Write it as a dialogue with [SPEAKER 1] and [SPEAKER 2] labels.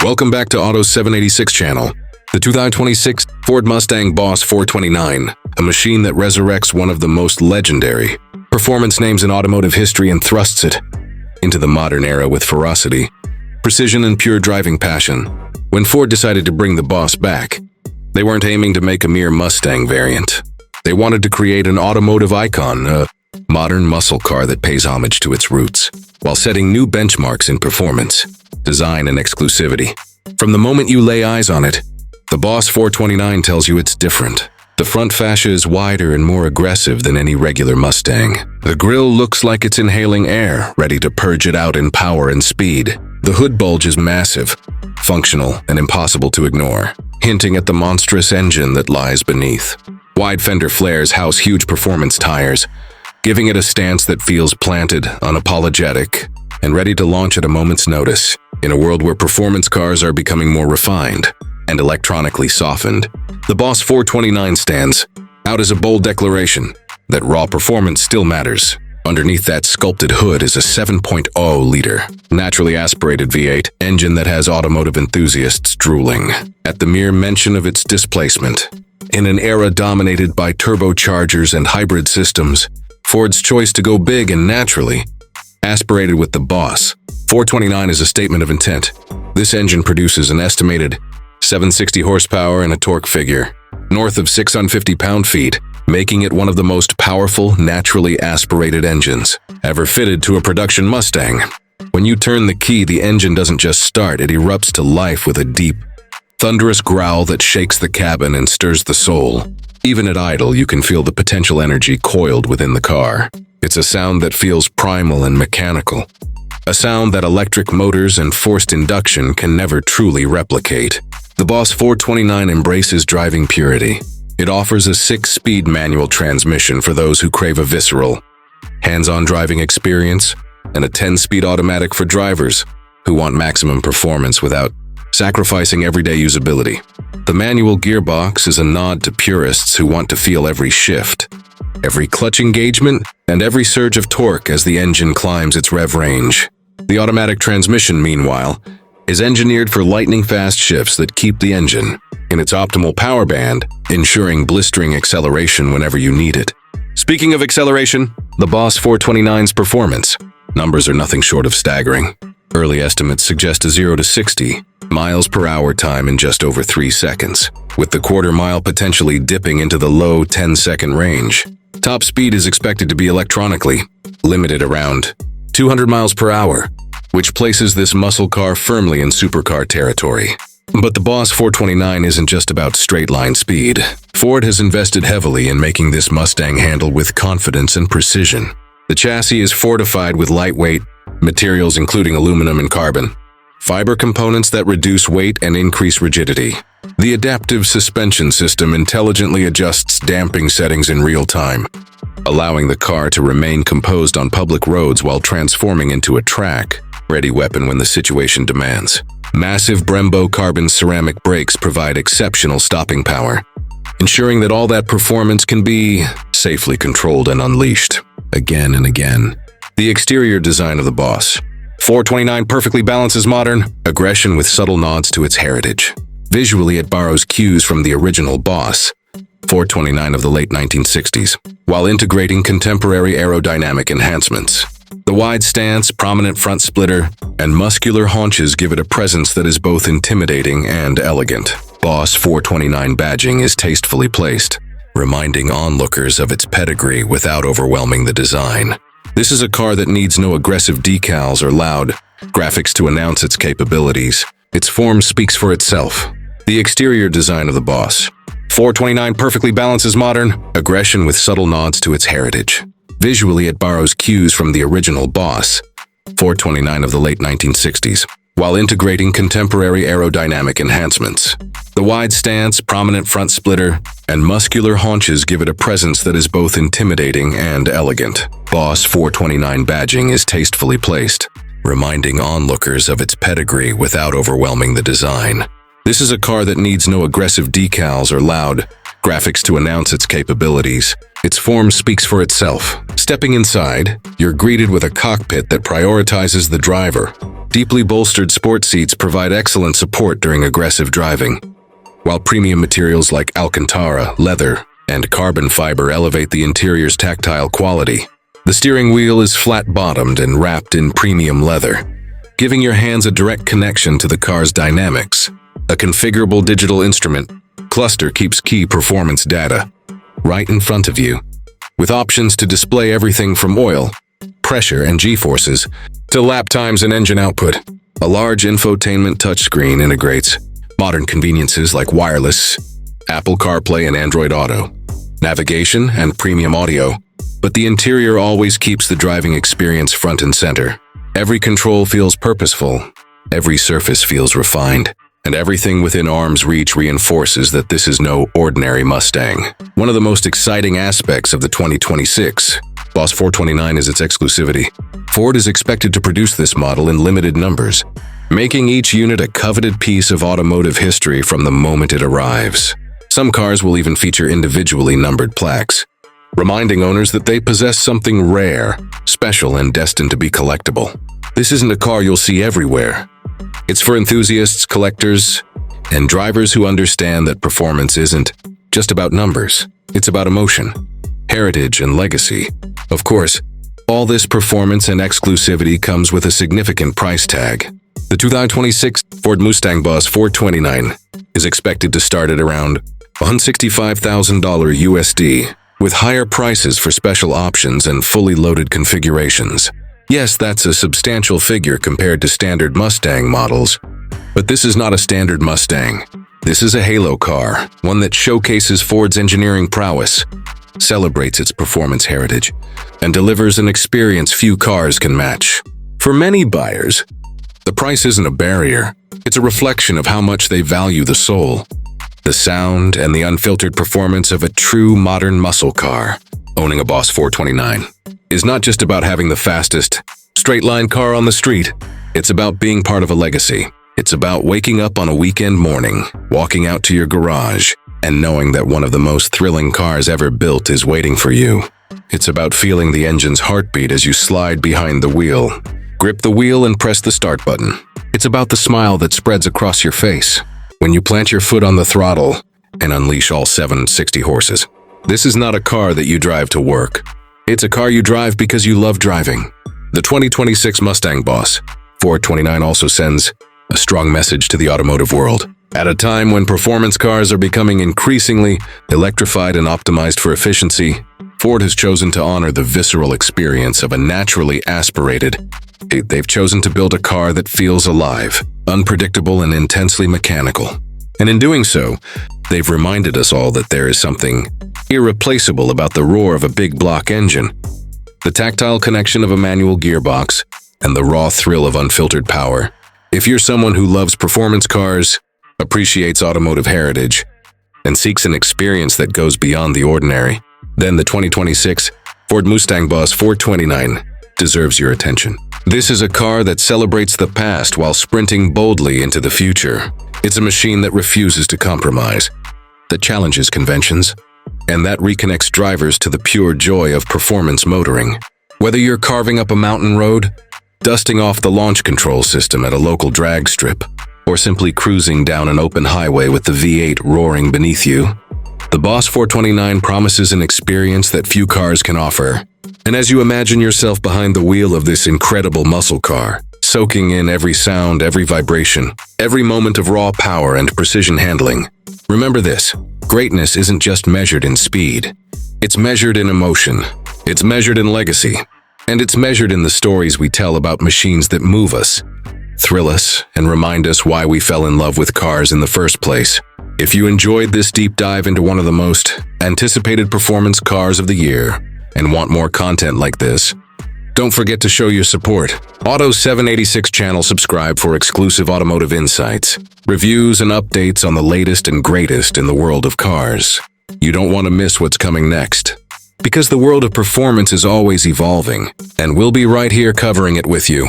[SPEAKER 1] Welcome back to Auto's 786 channel. The 2026 Ford Mustang Boss 429, a machine that resurrects one of the most legendary performance names in automotive history and thrusts it into the modern era with ferocity, precision, and pure driving passion. When Ford decided to bring the Boss back, they weren't aiming to make a mere Mustang variant. They wanted to create an automotive icon, a modern muscle car that pays homage to its roots, while setting new benchmarks in performance, design, and exclusivity. From the moment you lay eyes on it, the Boss 429 tells you it's different. The front fascia is wider and more aggressive than any regular Mustang. The grille looks like it's inhaling air, ready to purge it out in power and speed. The hood bulge is massive, functional, and impossible to ignore, hinting at the monstrous engine that lies beneath. Wide fender flares house huge performance tires, giving it a stance that feels planted, unapologetic, and ready to launch at a moment's notice. In a world where performance cars are becoming more refined and electronically softened, the Boss 429 stands out as a bold declaration that raw performance still matters. Underneath that sculpted hood is a 7.0-liter, naturally aspirated V8 engine that has automotive enthusiasts drooling at the mere mention of its displacement. In an era dominated by turbochargers and hybrid systems, Ford's choice to go big and naturally aspirated with the Boss 429 is a statement of intent. This engine produces an estimated 760 horsepower and a torque figure north of 650 pound-feet, making it one of the most powerful, naturally aspirated engines ever fitted to a production Mustang. When you turn the key, the engine doesn't just start, it erupts to life with a deep, thunderous growl that shakes the cabin and stirs the soul. Even at idle, you can feel the potential energy coiled within the car. It's a sound that feels primal and mechanical, a sound that electric motors and forced induction can never truly replicate. The Boss 429 embraces driving purity. It offers a 6-speed manual transmission for those who crave a visceral, hands-on driving experience, and a 10-speed automatic for drivers who want maximum performance without sacrificing everyday usability. The manual gearbox is a nod to purists who want to feel every shift, every clutch engagement, and every surge of torque as the engine climbs its rev range. The automatic transmission, meanwhile, is engineered for lightning-fast shifts that keep the engine in its optimal power band, ensuring blistering acceleration whenever you need it. Speaking of acceleration, the Boss 429's performance numbers are nothing short of staggering. Early estimates suggest a 0 to 60 miles per hour time in just over 3 seconds, with the quarter-mile potentially dipping into the low 10-second range. Top speed is expected to be electronically limited around 200 miles per hour, which places this muscle car firmly in supercar territory. But the Boss 429 isn't just about straight-line speed. Ford has invested heavily in making this Mustang handle with confidence and precision. The chassis is fortified with lightweight materials including aluminum and carbon fiber components that reduce weight and increase rigidity. The adaptive suspension system intelligently adjusts damping settings in real time, allowing the car to remain composed on public roads while transforming into a track-ready weapon when the situation demands. Massive Brembo carbon ceramic brakes provide exceptional stopping power, ensuring that all that performance can be safely controlled and unleashed again and again. The exterior design of the Boss 429 perfectly balances modern aggression with subtle nods to its heritage. Visually, it borrows cues from the original Boss 429 of the late 1960s, while integrating contemporary aerodynamic enhancements. The wide stance, prominent front splitter, and muscular haunches give it a presence that is both intimidating and elegant. Boss 429 badging is tastefully placed, reminding onlookers of its pedigree without overwhelming the design. This is a car that needs no aggressive decals or loud graphics to announce its capabilities. Its form speaks for itself. The exterior design of the Boss 429 perfectly balances modern aggression with subtle nods to its heritage. Visually, it borrows cues from the original Boss 429 of the late 1960s, while integrating contemporary aerodynamic enhancements. The wide stance, prominent front splitter, and muscular haunches give it a presence that is both intimidating and elegant. Boss 429 badging is tastefully placed, reminding onlookers of its pedigree without overwhelming the design. This is a car that needs no aggressive decals or loud graphics to announce its capabilities. Its form speaks for itself. Stepping inside, you're greeted with a cockpit that prioritizes the driver. Deeply bolstered sport seats provide excellent support during aggressive driving, while premium materials like Alcantara, leather, and carbon fiber elevate the interior's tactile quality. The steering wheel is flat-bottomed and wrapped in premium leather, giving your hands a direct connection to the car's dynamics. A configurable digital instrument cluster keeps key performance data right in front of you, with options to display everything from oil, pressure, and G-forces to lap times and engine output. A large infotainment touchscreen integrates modern conveniences like wireless, Apple CarPlay and Android Auto, navigation, and premium audio, but the interior always keeps the driving experience front and center. Every control feels purposeful, every surface feels refined, and everything within arm's reach reinforces that this is no ordinary Mustang. One of the most exciting aspects of the 2026 Boss 429 is its exclusivity. Ford is expected to produce this model in limited numbers, making each unit a coveted piece of automotive history from the moment it arrives. Some cars will even feature individually numbered plaques, reminding owners that they possess something rare, special, and destined to be collectible. This isn't a car you'll see everywhere. It's for enthusiasts, collectors, and drivers who understand that performance isn't just about numbers. It's about emotion, heritage, and legacy. Of course, all this performance and exclusivity comes with a significant price tag. The 2026 Ford Mustang Boss 429 is expected to start at around $165,000 USD, with higher prices for special options and fully loaded configurations. Yes, that's a substantial figure compared to standard Mustang models, but this is not a standard Mustang. This is a halo car, one that showcases Ford's engineering prowess, celebrates its performance heritage, and delivers an experience few cars can match. For many buyers, the price isn't a barrier. It's a reflection of how much they value the soul, the sound, and the unfiltered performance of a true modern muscle car. Owning a Boss 429 is not just about having the fastest, straight-line car on the street. It's about being part of a legacy. It's about waking up on a weekend morning, walking out to your garage, and knowing that one of the most thrilling cars ever built is waiting for you. It's about feeling the engine's heartbeat as you slide behind the wheel, grip the wheel, and press the start button. It's about the smile that spreads across your face when you plant your foot on the throttle and unleash all 760 horses. This is not a car that you drive to work. It's a car you drive because you love driving. The 2026 Mustang Boss 429 also sends a strong message to the automotive world. At a time when performance cars are becoming increasingly electrified and optimized for efficiency, Ford has chosen to honor the visceral experience of a naturally aspirated. They've chosen to build a car that feels alive, unpredictable, and intensely mechanical. And in doing so, they've reminded us all that there is something irreplaceable about the roar of a big block engine, the tactile connection of a manual gearbox, and the raw thrill of unfiltered power. If you're someone who loves performance cars, appreciates automotive heritage, and seeks an experience that goes beyond the ordinary, then the 2026 Ford Mustang Boss 429 deserves your attention. This is a car that celebrates the past while sprinting boldly into the future. It's a machine that refuses to compromise, that challenges conventions, and that reconnects drivers to the pure joy of performance motoring. Whether you're carving up a mountain road, dusting off the launch control system at a local drag strip, or simply cruising down an open highway with the V8 roaring beneath you, the Boss 429 promises an experience that few cars can offer. And as you imagine yourself behind the wheel of this incredible muscle car, soaking in every sound, every vibration, every moment of raw power and precision handling, remember this: greatness isn't just measured in speed. It's measured in emotion, it's measured in legacy, and it's measured in the stories we tell about machines that move us, thrill us, and remind us why we fell in love with cars in the first place. If you enjoyed this deep dive into one of the most anticipated performance cars of the year and want more content like this, don't forget to show your support. Auto 786 channel subscribe for exclusive automotive insights, reviews, and updates on the latest and greatest in the world of cars. You don't want to miss what's coming next, because the world of performance is always evolving, and we'll be right here covering it with you.